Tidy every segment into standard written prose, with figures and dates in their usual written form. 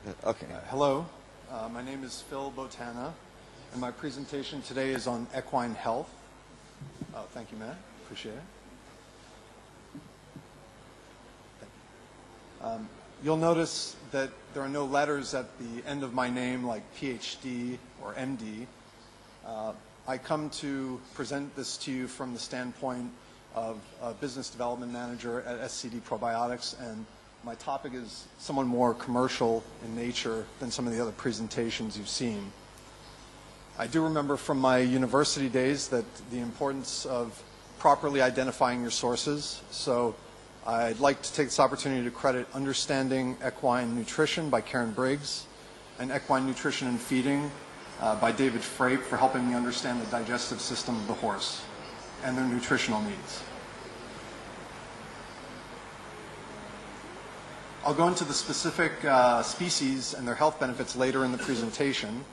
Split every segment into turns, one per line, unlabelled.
Okay.
Hello, my name is Phil Botana, and my presentation today is on equine health. Oh, thank you, Matt. Appreciate it. You'll notice that there are no letters at the end of my name like PhD or MD. I come to present this to you from the standpoint of a business development manager at SCD Probiotics, and my topic is somewhat more commercial in nature than some of the other presentations you've seen. I do remember from my university days that the importance of properly identifying your sources, so I'd like to take this opportunity to credit Understanding Equine Nutrition by Karen Briggs and Equine Nutrition and Feeding by David Frape for helping me understand the digestive system of the horse and their nutritional needs. I'll go into the specific species and their health benefits later in the presentation,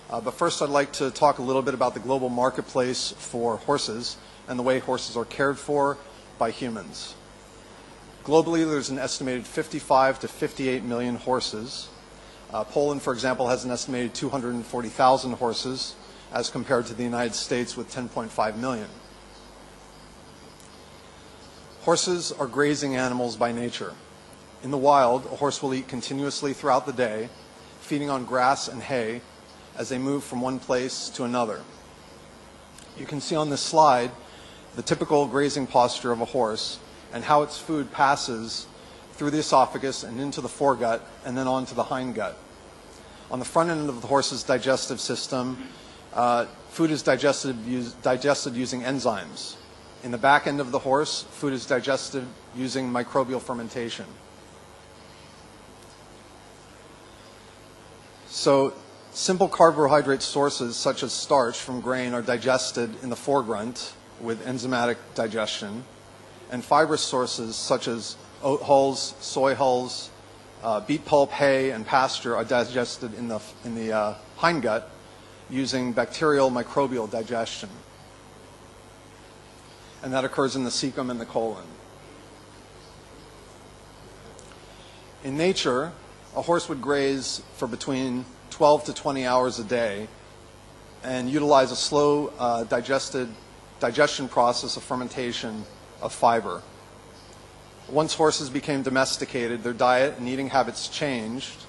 but first I'd like to talk a little bit about the global marketplace for horses and the way horses are cared for by humans. Globally, there's an estimated 55 to 58 million horses. Poland, for example, has an estimated 240,000 horses as compared to the United States with 10.5 million. Horses are grazing animals by nature. In the wild, a horse will eat continuously throughout the day, feeding on grass and hay as they move from one place to another. You can see on this slide the typical grazing posture of a horse and how its food passes through the esophagus and into the foregut and then on to the hindgut. On the front end of the horse's digestive system, food is digested using enzymes. In the back end of the horse, food is digested using microbial fermentation. So simple carbohydrate sources such as starch from grain are digested in the foregrunt with enzymatic digestion, and fibrous sources such as oat hulls, soy hulls, beet pulp, hay, and pasture are digested in the hindgut using bacterial microbial digestion. And that occurs in the cecum and the colon. In nature, a horse would graze for between 12 to 20 hours a day and utilize a slow digestion process of fermentation of fiber. Once horses became domesticated, their diet and eating habits changed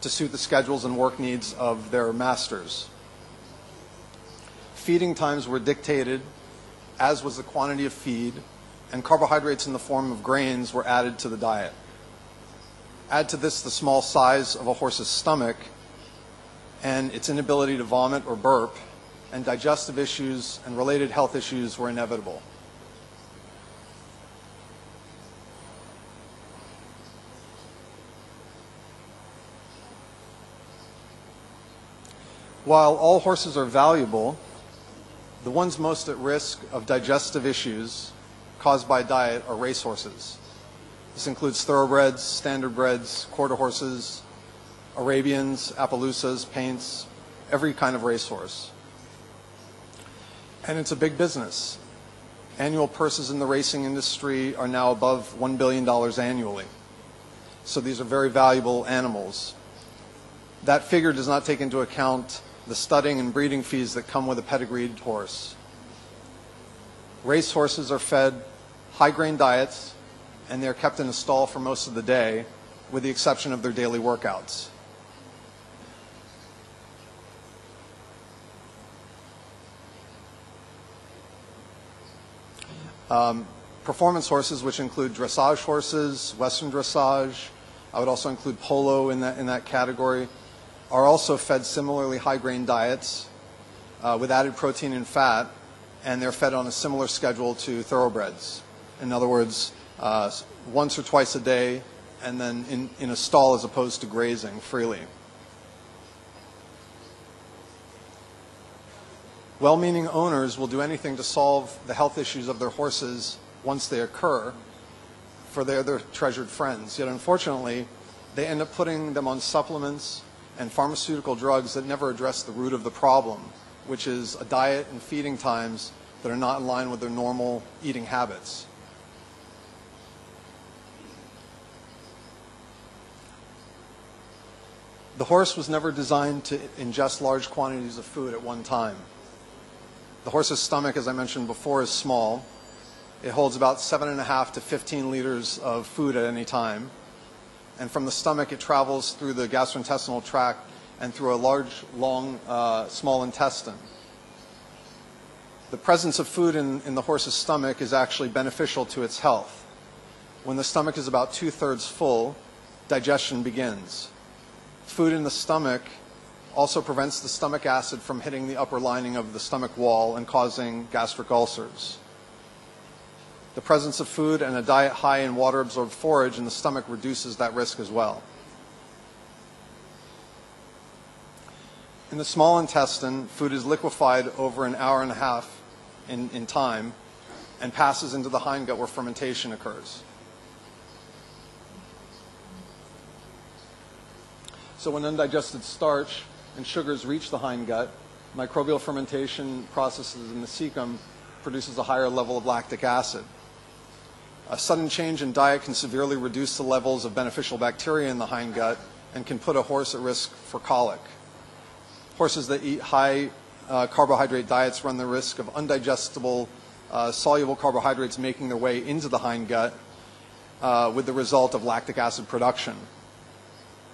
to suit the schedules and work needs of their masters. Feeding times were dictated, as was the quantity of feed, and carbohydrates in the form of grains were added to the diet. Add to this the small size of a horse's stomach and its inability to vomit or burp, and digestive issues and related health issues were inevitable. While all horses are valuable, the ones most at risk of digestive issues caused by diet are racehorses. This includes thoroughbreds, standardbreds, quarter horses, Arabians, Appaloosas, paints, every kind of racehorse. And it's a big business. Annual purses in the racing industry are now above $1 billion annually. So these are very valuable animals. That figure does not take into account the studding and breeding fees that come with a pedigreed horse. Race horses are fed high-grain diets, and they're kept in a stall for most of the day, with the exception of their daily workouts. Performance horses, which include dressage horses, Western dressage, I would also include polo in that category, are also fed similarly high-grain diets with added protein and fat, and they're fed on a similar schedule to thoroughbreds. In other words, once or twice a day, and then in a stall as opposed to grazing freely. Well-meaning owners will do anything to solve the health issues of their horses once they occur, for they're their treasured friends. Yet unfortunately, they end up putting them on supplements and pharmaceutical drugs that never address the root of the problem, which is a diet and feeding times that are not in line with their normal eating habits. The horse was never designed to ingest large quantities of food at one time. The horse's stomach, as I mentioned before, is small. It holds about 7.5 to 15 liters of food at any time. And from the stomach, it travels through the gastrointestinal tract and through a large, long, small intestine. The presence of food in the horse's stomach is actually beneficial to its health. When the stomach is about 2/3 full, digestion begins. Food in the stomach also prevents the stomach acid from hitting the upper lining of the stomach wall and causing gastric ulcers. The presence of food and a diet high in water-absorbed forage in the stomach reduces that risk as well. In the small intestine, food is liquefied over an hour and a half in time and passes into the hindgut where fermentation occurs. So when undigested starch and sugars reach the hindgut, microbial fermentation processes in the cecum produces a higher level of lactic acid. A sudden change in diet can severely reduce the levels of beneficial bacteria in the hindgut and can put a horse at risk for colic. Horses that eat high carbohydrate diets run the risk of undigestible soluble carbohydrates making their way into the hindgut with the result of lactic acid production.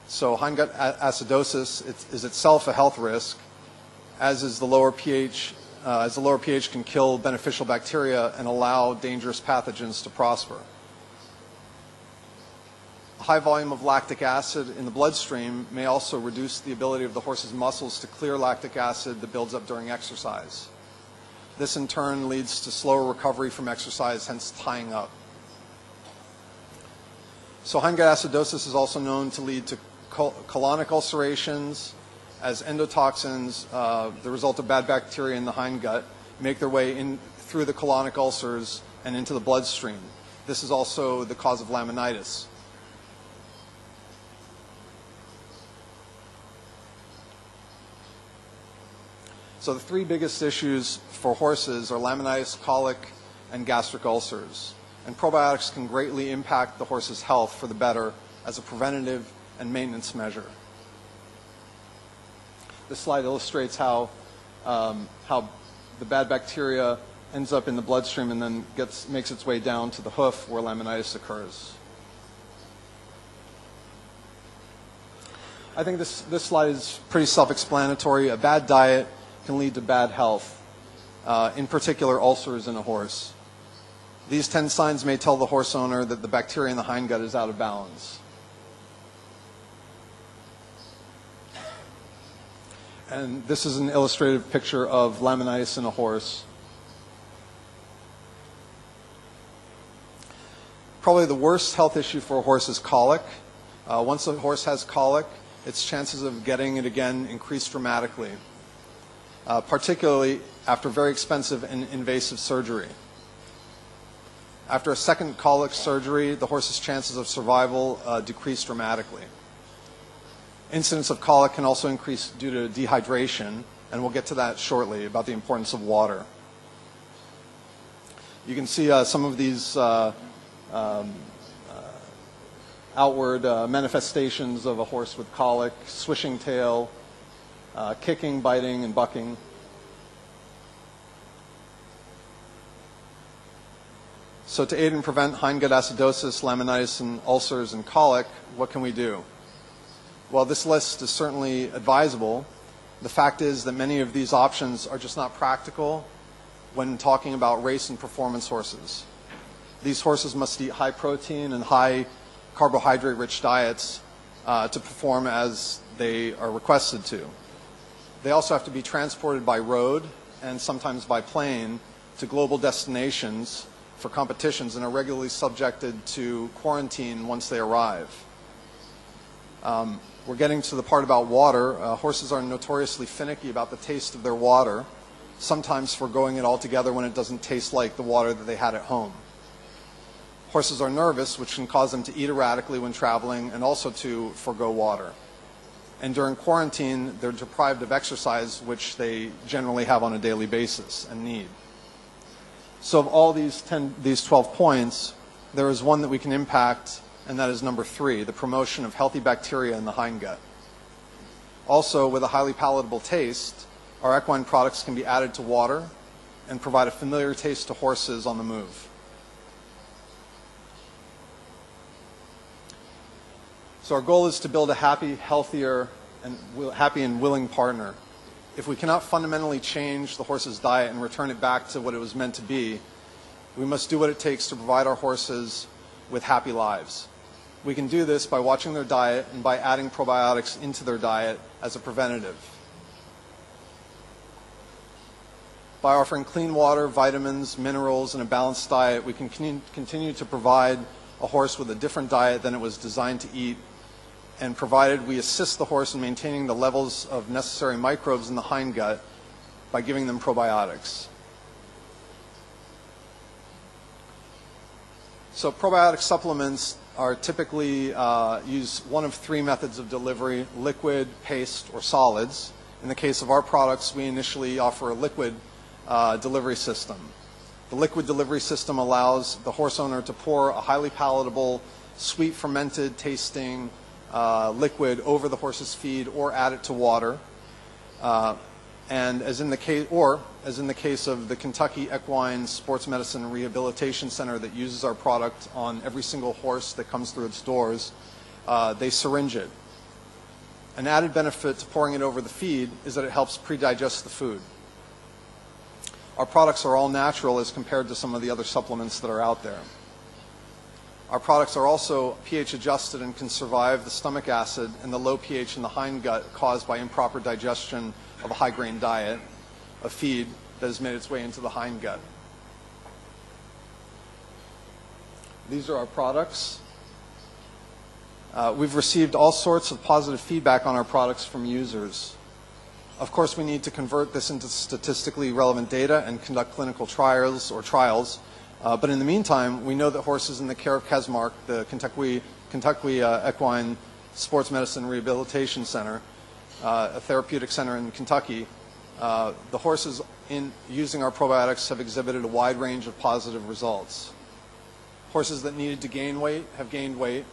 So hindgut acidosis is itself a health risk, as is the lower pH, as the lower pH can kill beneficial bacteria and allow dangerous pathogens to prosper. A high volume of lactic acid in the bloodstream may also reduce the ability of the horse's muscles to clear lactic acid that builds up during exercise. This in turn leads to slower recovery from exercise, hence tying up. So hindgut acidosis is also known to lead to colonic ulcerations, as endotoxins, the result of bad bacteria in the hindgut, make their way in through the colonic ulcers and into the bloodstream. This is also the cause of laminitis. So the three biggest issues for horses are laminitis, colic, and gastric ulcers. And probiotics can greatly impact the horse's health for the better as a preventative and maintenance measure. This slide illustrates how the bad bacteria ends up in the bloodstream and then makes its way down to the hoof where laminitis occurs. I think this slide is pretty self-explanatory. A bad diet can lead to bad health, in particular ulcers in a horse. These 10 signs may tell the horse owner that the bacteria in the hindgut is out of balance. And this is an illustrative picture of laminitis in a horse. Probably the worst health issue for a horse is colic. Once a horse has colic, its chances of getting it again increase dramatically, particularly after very expensive and invasive surgery. After a second colic surgery, the horse's chances of survival decrease dramatically. Incidence of colic can also increase due to dehydration, and we'll get to that shortly about the importance of water. You can see some of these outward manifestations of a horse with colic: swishing tail, kicking, biting, and bucking. So to aid and prevent hindgut acidosis, laminitis, and ulcers and colic, what can we do? Well, this list is certainly advisable. The fact is that many of these options are just not practical when talking about race and performance horses. These horses must eat high protein and high carbohydrate-rich diets to perform as they are requested to. They also have to be transported by road and sometimes by plane to global destinations for competitions and are regularly subjected to quarantine once they arrive. We're getting to the part about water. Horses are notoriously finicky about the taste of their water, sometimes foregoing it altogether when it doesn't taste like the water that they had at home. Horses are nervous, which can cause them to eat erratically when traveling and also to forego water. And during quarantine, they're deprived of exercise, which they generally have on a daily basis and need. So of all these 12 points, there is one that we can impact, and that is number 3, the promotion of healthy bacteria in the hindgut. Also, with a highly palatable taste, our equine products can be added to water and provide a familiar taste to horses on the move. So our goal is to build a happy, healthier, and happy and willing partner. If we cannot fundamentally change the horse's diet and return it back to what it was meant to be, we must do what it takes to provide our horses with happy lives. We can do this by watching their diet and by adding probiotics into their diet as a preventative. By offering clean water, vitamins, minerals, and a balanced diet, we can continue to provide a horse with a different diet than it was designed to eat, and provided we assist the horse in maintaining the levels of necessary microbes in the hindgut by giving them probiotics. So probiotic supplements are typically use one of three methods of delivery: liquid, paste, or solids. In the case of our products, we initially offer a liquid delivery system. The liquid delivery system allows the horse owner to pour a highly palatable, sweet, fermented tasting liquid over the horse's feed or add it to water. And as in the case of the Kentucky Equine Sports Medicine and Rehabilitation Center that uses our product on every single horse that comes through its doors, they syringe it. An added benefit to pouring it over the feed is that it helps pre-digest the food. Our products are all natural as compared to some of the other supplements that are out there. Our products are also pH adjusted and can survive the stomach acid and the low pH in the hindgut caused by improper digestion of a high-grain diet, a feed that has made its way into the hindgut. These are our products. We've received all sorts of positive feedback on our products from users. Of course, we need to convert this into statistically relevant data and conduct clinical trials. But in the meantime, we know that horses in the care of Kesmark, the Kentucky Equine Sports Medicine and Rehabilitation Center, a therapeutic center in Kentucky, the horses in using our probiotics have exhibited a wide range of positive results. Horses that needed to gain weight have gained weight.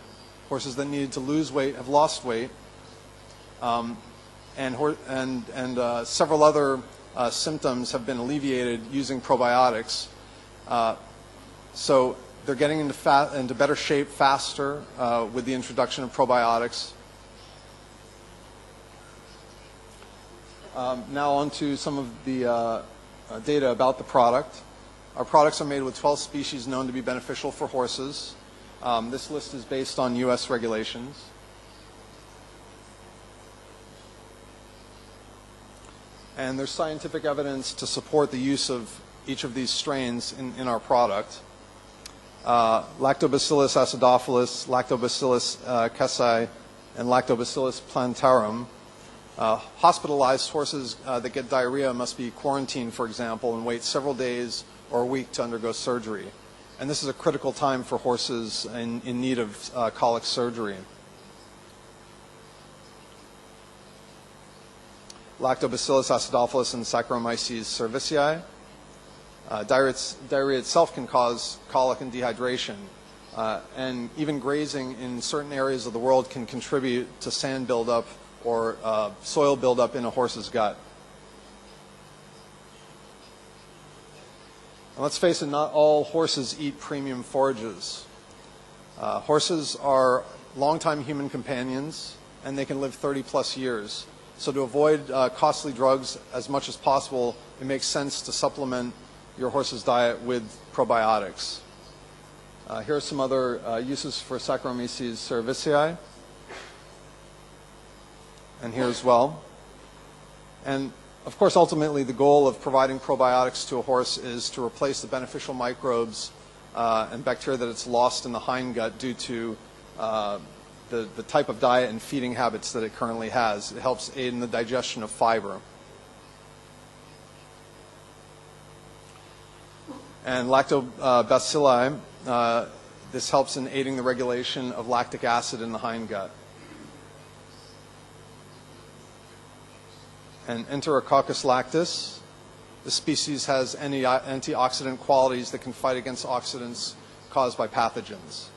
Horses that needed to lose weight have lost weight. And several other symptoms have been alleviated using probiotics. So they're getting into better shape faster with the introduction of probiotics. Now on to some of the data about the product. Our products are made with 12 species known to be beneficial for horses. This list is based on U.S. regulations. And there's scientific evidence to support the use of each of these strains in our product. Lactobacillus acidophilus, Lactobacillus casei, and Lactobacillus plantarum. Hospitalized horses that get diarrhea must be quarantined, for example, and wait several days or a week to undergo surgery. And this is a critical time for horses in need of colic surgery. Lactobacillus acidophilus and Saccharomyces cerevisiae. Diarrhea itself can cause colic and dehydration, and even grazing in certain areas of the world can contribute to sand buildup or soil buildup in a horse's gut. And let's face it, not all horses eat premium forages. Horses are longtime human companions, and they can live 30+ years. So to avoid costly drugs as much as possible, it makes sense to supplement your horse's diet with probiotics. Here are some other uses for Saccharomyces cerevisiae, and here as well. And of course, ultimately, the goal of providing probiotics to a horse is to replace the beneficial microbes and bacteria that it's lost in the hindgut due to the type of diet and feeding habits that it currently has. It helps aid in the digestion of fiber. And lactobacilli, this helps in aiding the regulation of lactic acid in the hindgut. And Enterococcus lactis, the species has antioxidant qualities that can fight against oxidants caused by pathogens.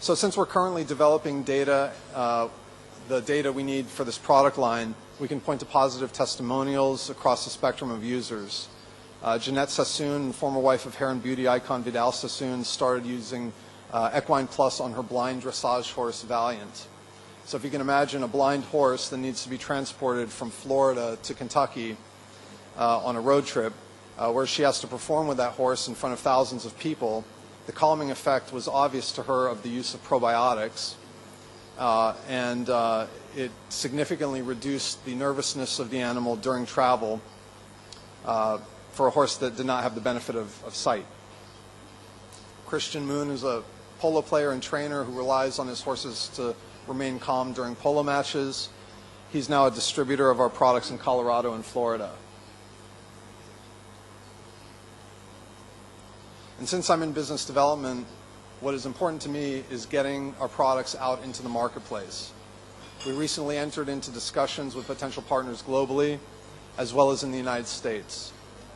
So So since we're currently developing data, the data we need for this product line, we can point to positive testimonials across the spectrum of users. Jeanette Sassoon, former wife of hair and beauty icon Vidal Sassoon, started using Equine Plus on her blind dressage horse Valiant. So if you can imagine a blind horse that needs to be transported from Florida to Kentucky on a road trip, where she has to perform with that horse in front of thousands of people, the calming effect was obvious to her of the use of probiotics, and it significantly reduced the nervousness of the animal during travel for a horse that did not have the benefit of sight. Christian Moon is a polo player and trainer who relies on his horses to remain calm during polo matches. He's now a distributor of our products in Colorado and Florida. And since I'm in business development, what is important to me is getting our products out into the marketplace. We recently entered into discussions with potential partners globally, as well as in the United States.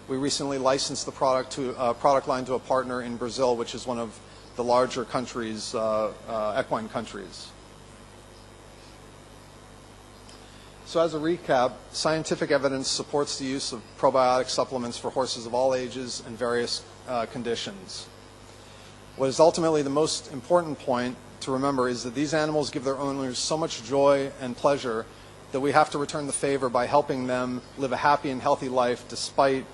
We recently licensed the product line to a partner in Brazil, which is one of the larger countries, equine countries. So as a recap, scientific evidence supports the use of probiotic supplements for horses of all ages and various conditions. What is ultimately the most important point to remember is that these animals give their owners so much joy and pleasure that we have to return the favor by helping them live a happy and healthy life despite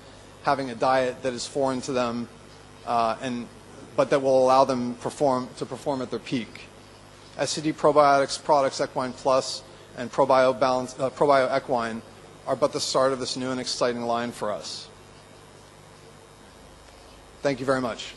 having a diet that is foreign to them, but that will allow them to perform at their peak. SCD Probiotics products, Equine Plus and Probio Equine, are but the start of this new and exciting line for us. Thank you very much.